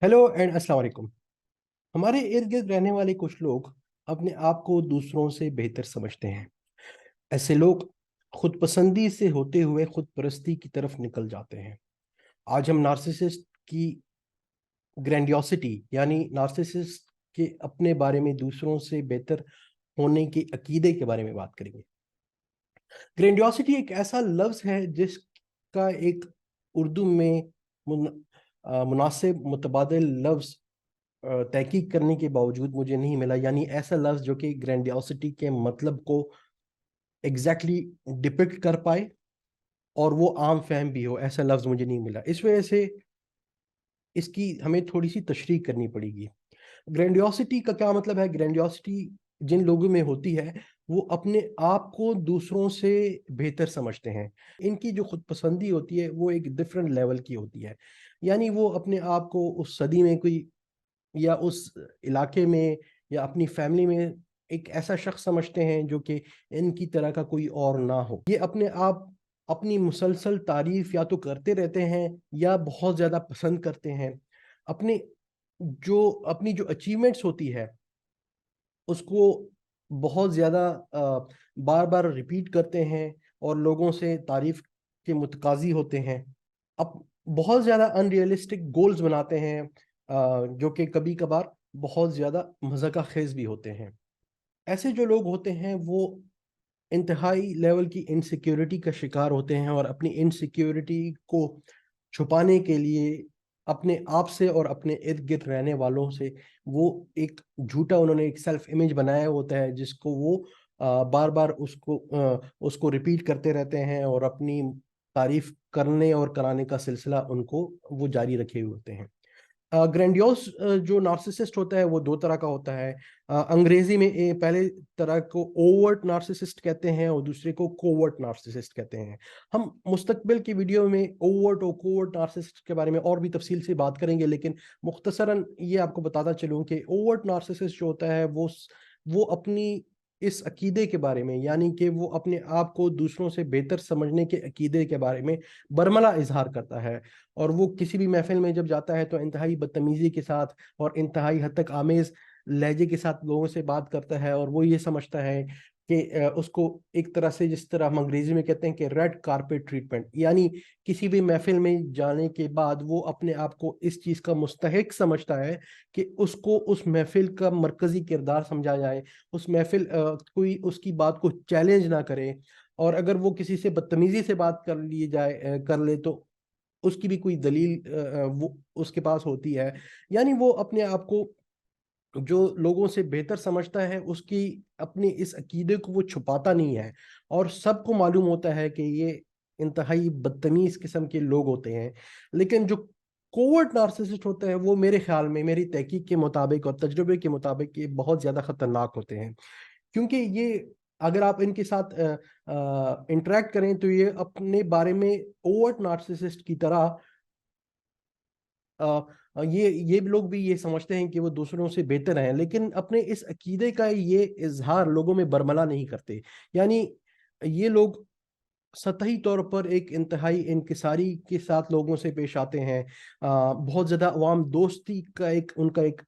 Hello and अस्सलाम वालेकुम। हमारे इर्द गिर्द रहने वाले कुछ लोग अपने आप को दूसरों से बेहतर समझते हैं। ऐसे लोग खुद पसंदी से होते हुए खुद परस्ती की तरफ निकल जाते हैं। आज हम नार्सिसिस्ट की ग्रैंडियोसिटी यानी नार्सिसिस्ट के अपने बारे में दूसरों से बेहतर होने के अकीदे के बारे में बात करेंगे। ग्रैंडियोसिटी एक ऐसा लफ्ज है जिसका एक उर्दू में मुनासिब मुतबादिल लफ्ज तहकीक करने के बावजूद मुझे नहीं मिला, यानी ऐसा लफ्ज जो कि ग्रैंडियोसिटी के मतलब को एग्जैक्टली डिपिक्ट कर पाए और वो आम फहम भी हो, ऐसा लफ्ज मुझे नहीं मिला। इस वजह से इसकी हमें थोड़ी सी तशरीह करनी पड़ेगी। ग्रैंडियोसिटी का क्या मतलब है? ग्रैंडियोसिटी जिन लोगों में होती है वो अपने आप को दूसरों से बेहतर समझते हैं। इनकी जो खुद पसंदी होती है वो एक डिफरेंट लेवल की होती है। यानी वो अपने आप को उस सदी में कोई या उस इलाके में या अपनी फैमिली में एक ऐसा शख्स समझते हैं जो कि इनकी तरह का कोई और ना हो। ये अपने आप अपनी मुसलसल तारीफ या तो करते रहते हैं या बहुत ज़्यादा पसंद करते हैं। अपने अपनी जो अचीवमेंट्स होती है उसको बहुत ज़्यादा बार बार रिपीट करते हैं और लोगों से तारीफ के मुतकाजी होते हैं। अब बहुत ज़्यादा अनरियलिस्टिक गोल्स बनाते हैं, जो कि कभी कभार बहुत ज़्यादा मज़ाक़ खेज भी होते हैं। ऐसे जो लोग होते हैं वो इंतहाई लेवल की इनसिक्योरिटी का शिकार होते हैं और अपनी इनसिक्योरिटी को छुपाने के लिए अपने आप से और अपने इर्द गिर्द रहने वालों से वो एक झूठा उन्होंने एक सेल्फ इमेज बनाया होता है जिसको वो बार बार उसको रिपीट करते रहते हैं और अपनी तारीफ करने और कराने का सिलसिला उनको वो जारी रखे हुए होते हैं। ग्रैंडियोस जो नार्सिसिस्ट होता है वो दो तरह का होता है। अंग्रेजी में पहले तरह को ओवर्ट नार्सिसिस्ट कहते हैं और दूसरे को कोवर्ट नार्सिसिस्ट कहते हैं। हम मुस्तकबिल की वीडियो में ओवर्ट और कोवर्ट नार्सिसिस्ट के बारे में और भी तफसील से बात करेंगे, लेकिन मुख्तसरन ये आपको बताता चलूं कि ओवर्ट नार्सिसिस्ट जो होता है वो अपनी इस अकीदे के बारे में, यानी कि वो अपने आप को दूसरों से बेहतर समझने के अकीदे के बारे में बरमला इजहार करता है। और वो किसी भी महफिल में जब जाता है तो इंतहाई बदतमीजी के साथ और इंतहाई हद तक आमेज लहजे के साथ लोगों से बात करता है और वो ये समझता है कि उसको एक तरह से, जिस तरह हम अंग्रेजी में कहते हैं कि रेड कारपेट ट्रीटमेंट, यानी किसी भी महफिल में जाने के बाद वो अपने आप को इस चीज़ का मुस्तहिक समझता है कि उसको उस महफिल का मरकजी किरदार समझा जाए। उस महफिल कोई उसकी बात को चैलेंज ना करे और अगर वो किसी से बदतमीजी से बात कर ली जाए कर ले तो उसकी भी कोई दलील वो उसके पास होती है। यानी वो अपने आप को जो लोगों से बेहतर समझता है उसकी अपनी इस अकीदे को वो छुपाता नहीं है और सबको मालूम होता है कि ये इंतहाई बदतमीज किस्म के लोग होते हैं। लेकिन जो कोवर्ट नार्सिसिस्ट होते हैं वो मेरे ख्याल में, मेरी तहकीक के मुताबिक और तजुर्बे के मुताबिक, ये बहुत ज़्यादा खतरनाक होते हैं। क्योंकि ये, अगर आप इनके साथ इंटरेक्ट करें तो ये अपने बारे में ओवर्ट नार्सिसिस्ट की तरह ये लोग भी ये समझते हैं कि वो दूसरों से बेहतर हैं, लेकिन अपने इस अकीदे का ये इजहार लोगों में बरमला नहीं करते। यानी ये लोग सतही तौर पर एक इंतहाई इंकिसारी के साथ लोगों से पेश आते हैं। बहुत ज़्यादा अवाम दोस्ती का एक उनका एक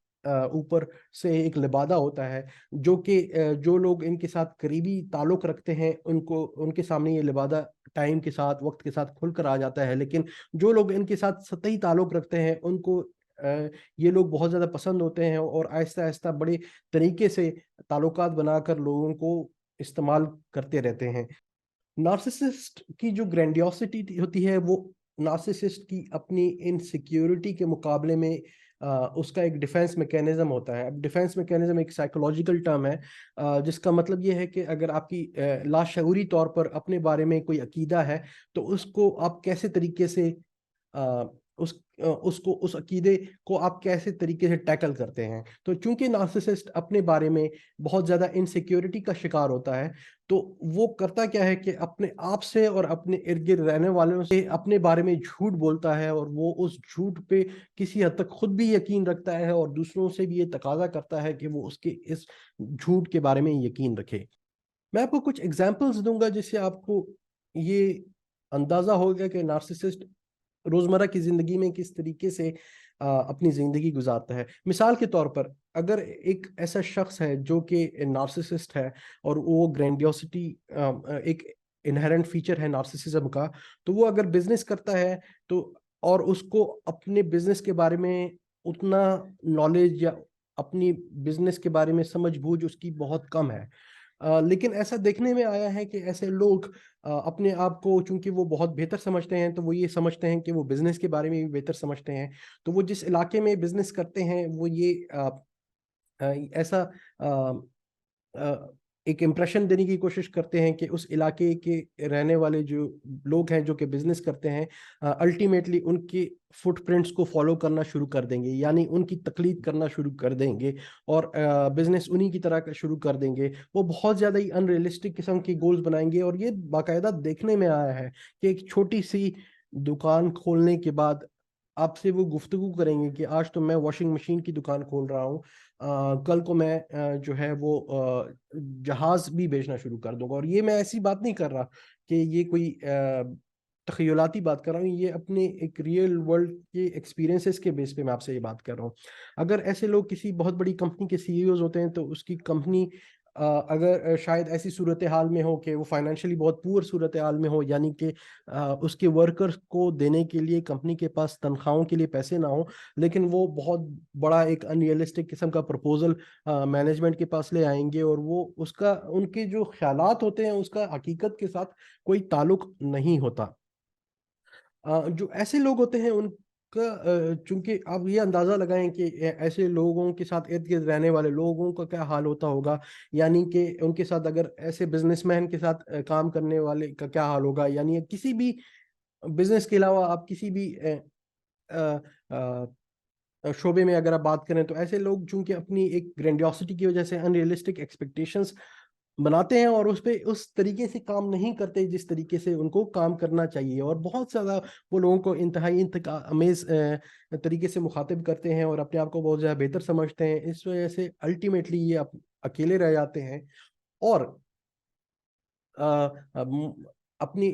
ऊपर से एक लिबादा होता है, जो कि जो लोग इनके साथ करीबी ताल्लुक़ रखते हैं उनको, उनके सामने ये लिबादा टाइम के साथ, वक्त के साथ खुल कर आ जाता है। लेकिन जो लोग इनके साथ सतही ताल्लुक़ रखते हैं उनको ये लोग बहुत ज़्यादा पसंद होते हैं और आहिस्ता आहिस्ता बड़े तरीके से ताल्लुकात बनाकर लोगों को इस्तेमाल करते रहते हैं। नार्सिसिस्ट की जो ग्रैंडियोसिटी होती है वो नार्सिसिस्ट की अपनी इनसिक्योरिटी के मुकाबले में उसका एक डिफेंस मैकेनिज्म होता है। अब डिफेंस मैकेनिज्म एक साइकोलॉजिकल टर्म है, जिसका मतलब ये है कि अगर आपकी लाशऊरी तौर पर अपने बारे में कोई अकीदा है तो उसको आप कैसे तरीके से अ, उसको उस अकीदे को आप कैसे तरीके से टैकल करते हैं। तो चूंकि नार्सिसिस्ट अपने बारे में बहुत ज़्यादा इनसिक्योरिटी का शिकार होता है तो वो करता क्या है कि अपने आप से और अपने इर्द गिर्द रहने वालों से अपने बारे में झूठ बोलता है और वो उस झूठ पे किसी हद तक खुद भी यकीन रखता है और दूसरों से भी ये तकाजा करता है कि वो उसके इस झूठ के बारे में यकीन रखे। मैं आपको कुछ एग्जांपल्स दूंगा जिससे आपको ये अंदाजा होगा कि नार्सिसिस्ट روزمرہ کی زندگی میں کس طریقے سے اپنی زندگی گزارتا ہے. مثال کے طور پر اگر ایک ایسا شخص ہے جو کہ نارسسسٹ ہے اور وہ گرینڈیوسٹی ایک انہرنٹ فیچر ہے نارسسزم کا, تو وہ اگر بزنس کرتا ہے تو اور اس کو اپنے بزنس کے بارے میں اتنا نالج یا اپنی بزنس کے بارے میں سمجھ بوجھ اس کی بہت کم ہے, لیکن ایسا دیکھنے میں آیا ہے کہ ایسے لوگ اپنے آپ کو چونکہ وہ بہت بہتر سمجھتے ہیں تو وہ یہ سمجھتے ہیں کہ وہ بزنس کے بارے میں بھی بہتر سمجھتے ہیں, تو وہ جس علاقے میں بزنس کرتے ہیں وہ یہ ایسا ایک امپریشن دینے کی کوشش کرتے ہیں کہ اس علاقے کے رہنے والے جو لوگ ہیں جو کہ بزنس کرتے ہیں الٹیمیٹلی ان کے فٹ پرنٹس کو فالو کرنا شروع کر دیں گے, یعنی ان کی تقلید کرنا شروع کر دیں گے اور بزنس انہی کی طرح کا شروع کر دیں گے. وہ بہت زیادہ ہی ان ریئلسٹک قسم کی گولز بنائیں گے, اور یہ باقاعدہ دیکھنے میں آیا ہے کہ ایک چھوٹی سی دکان کھولنے کے بعد آپ سے وہ گفتگو کریں گے کہ آج تو میں واشنگ مشین کی دکان کھول رہا ہوں, کل کو میں جو ہے وہ جہاز بھی بیچنا شروع کر دوں گا. اور یہ میں ایسی بات نہیں کر رہا کہ یہ کوئی تخیلاتی بات کر رہا ہوں, یہ اپنے ایک ریئل ورلڈ کے ایکسپیرینسز کے بیس پہ میں آپ سے یہ بات کر رہا ہوں. اگر ایسے لوگ کسی بہت بڑی کمپنی کے سی ای اوز ہوتے ہیں تو اس کی کمپنی اگر شاید ایسی صورتحال میں ہو کہ وہ فائنینشلی بہت پور صورتحال میں ہو, یعنی کہ اس کے ورکرز کو دینے کے لیے کمپنی کے پاس تنخواہوں کے لیے پیسے نہ ہوں, لیکن وہ بہت بڑا ایک ان ریئلسٹک قسم کا پرپوزل مینجمنٹ کے پاس لے آئیں گے, اور وہ اس کا ان کے جو خیالات ہوتے ہیں اس کا حقیقت کے ساتھ کوئی تعلق نہیں ہوتا. جو ایسے لوگ ہوتے ہیں ان کا چونکہ آپ یہ اندازہ لگائیں کہ ایسے لوگوں کے ساتھ ارد گرد رہنے والے لوگوں کا کیا حال ہوتا ہوگا, یعنی کہ ان کے ساتھ اگر ایسے بزنس مین کے ساتھ کام کرنے والے کا کیا حال ہوگا, یعنی کسی بھی بزنس کے علاوہ آپ کسی بھی شعبے میں اگر آپ بات کریں تو ایسے لوگ چونکہ اپنی ایک گرینڈیوسٹی کی وجہ سے ان ریئلسٹک ایکسپیکٹیشنز بناتے ہیں اور اس پہ اس طریقے سے کام نہیں کرتے جس طریقے سے ان کو کام کرنا چاہیے, اور بہت زیادہ وہ لوگوں کو انتہائی امیز طریقے سے مخاطب کرتے ہیں اور اپنے آپ کو بہت زیادہ بہتر سمجھتے ہیں. اس وجہ سے الٹیمیٹلی یہ اکیلے رہ جاتے ہیں اور اپنی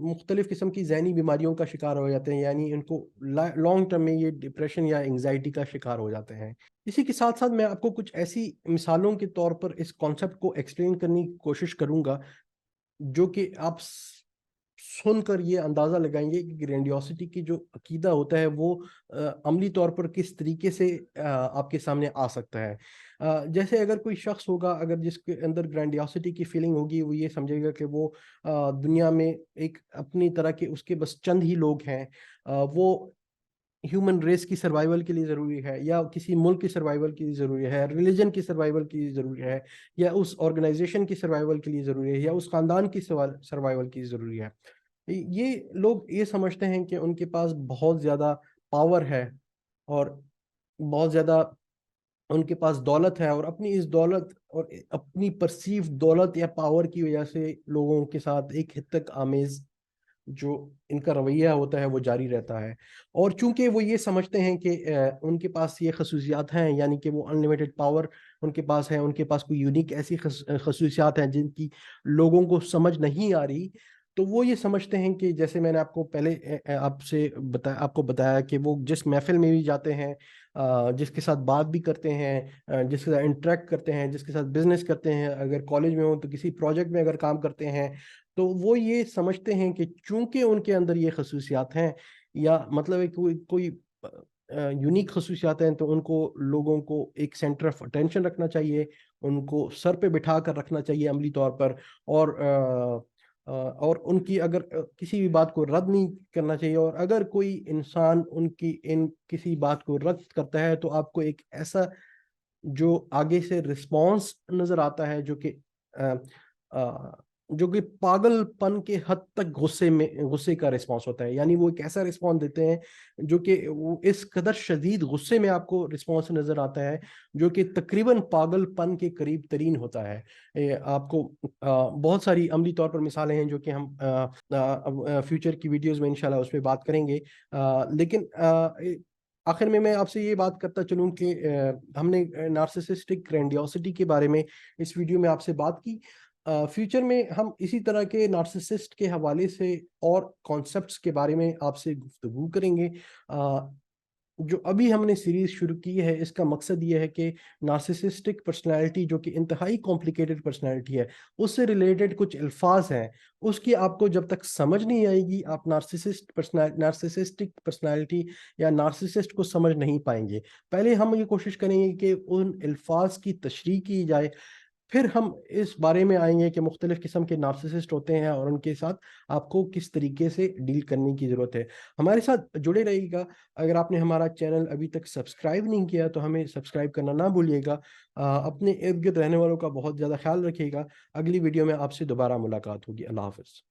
مختلف قسم کی ذہنی بیماریوں کا شکار ہو جاتے ہیں, یعنی ان کو لانگ ٹرم میں یہ ڈپریشن یا انگزائٹی کا شکار ہو جاتے ہیں. اسی کے ساتھ ساتھ میں آپ کو کچھ ایسی مثالوں کے طور پر اس کانسیپٹ کو ایکسپلین کرنے کی کوشش کروں گا جو کہ آپ سن کر یہ اندازہ لگائیں گے کہ گرینڈیوسٹی کی جو عقیدہ ہوتا ہے وہ عملی طور پر کس طریقے سے آپ کے سامنے آ سکتا ہے. جیسے اگر کوئی شخص ہوگا اگر جس کے اندر گرینڈیوسٹی کی فیلنگ ہوگی, وہ یہ سمجھے گا کہ وہ دنیا میں ایک اپنی طرح کے اس کے بس چند ہی لوگ ہیں, وہ ہیومن ریس کی سروائیول کے لیے ضروری ہے, یا کسی ملک کی سروائیول کے لیے ضروری ہے, ریلیجن کی سروائیول کے لیے ضروری ہے, یا اس آرگنائزیشن کی سروائیول کے لیے ضروری ہے, یا اس خاندان کی سروائیول کے لیے ضروری ہے. یہ لوگ یہ سمجھتے ہیں کہ ان کے پاس بہت زیادہ پاور ہے اور بہت زیادہ ان کے پاس دولت ہے, اور اپنی اس دولت اور اپنی پرسیو دولت یا پاور کی وجہ سے لوگوں کے ساتھ ایک حد تک آمیز جو ان کا رویہ ہوتا ہے وہ جاری رہتا ہے. اور چونکہ وہ یہ سمجھتے ہیں کہ ان کے پاس یہ خصوصیات ہیں, یعنی کہ وہ انلیمیٹڈ پاور ان کے پاس ہے, ان کے پاس کوئی یونیک ایسی خصوصیات ہیں جن کی لوگوں کو سمجھ نہیں آ رہی, تو وہ یہ سمجھتے ہیں کہ جیسے میں نے آپ کو پہلے آپ کو بتایا کہ وہ جس محفل میں بھی جاتے ہیں, جس کے ساتھ بات بھی کرتے ہیں, جس کے ساتھ انٹریکٹ کرتے ہیں, جس کے ساتھ بزنس کرتے ہیں, اگر کالج میں ہوں تو کسی پروجیکٹ میں اگر کام کرتے ہیں, تو وہ یہ سمجھتے ہیں کہ چونکہ ان کے اندر یہ خصوصیات ہیں, یا مطلب ہے کوئی یونیک خصوصیات ہیں, تو ان کو لوگوں کو ایک سینٹر آف اٹینشن رکھنا چاہیے, ان کو سر پہ بٹھا کر رکھنا چاہیے عملی طور پر, اور ان کی اگر کسی بھی بات کو رد نہیں کرنا چاہیے, اور اگر کوئی انسان ان کی کسی بات کو رد کرتا ہے تو آپ کو ایک ایسا جو آگے سے رسپانس نظر آتا ہے جو کہ پاگل پن کے حد تک غصے کا رسپانس ہوتا ہے, یعنی وہ ایک ایسا رسپانس دیتے ہیں جو کہ وہ اس قدر شدید غصے میں آپ کو رسپانس نظر آتا ہے جو کہ تقریباً پاگل پن کے قریب ترین ہوتا ہے. آپ کو بہت ساری عملی طور پر مثالیں ہیں جو کہ ہم فیوچر کی ویڈیوز میں انشاءاللہ اس پہ بات کریں گے, لیکن آخر میں آپ سے یہ بات کرتا چلوں کہ ہم نے نارسسسٹک گرینڈیوسٹی کے بارے میں اس ویڈیو میں آپ سے بات کی. फ्यूचर में हम इसी तरह के नार्सिसिस्ट के हवाले से और कॉन्सेप्ट्स के बारे में आपसे गुफ्तगू करेंगे। जो अभी हमने सीरीज शुरू की है, इसका मकसद ये है कि नार्सिसिस्टिक पर्सनालिटी, जो कि इंतहाई कॉम्प्लिकेटेड पर्सनालिटी है, उससे रिलेटेड कुछ अल्फाज हैं, उसकी आपको जब तक समझ नहीं आएगी, आप नार्सिसिस्टिक पर्सनालिटी या नार्सिसिस्ट को समझ नहीं पाएंगे। पहले हम ये कोशिश करेंगे कि उन अल्फाज की तशरीह की जाए, फिर हम इस बारे में आएंगे कि मुख्तलिफ किस्म के नार्सिसिस्ट होते हैं और उनके साथ आपको किस तरीके से डील करने की ज़रूरत है। हमारे साथ जुड़े रहिएगा। अगर आपने हमारा चैनल अभी तक सब्सक्राइब नहीं किया तो हमें सब्सक्राइब करना ना भूलिएगा। अपने इर्द गिर्द रहने वालों का बहुत ज़्यादा ख्याल रखिएगा। अगली वीडियो में आपसे दोबारा मुलाकात होगी। अल्लाह हाफ़िज़।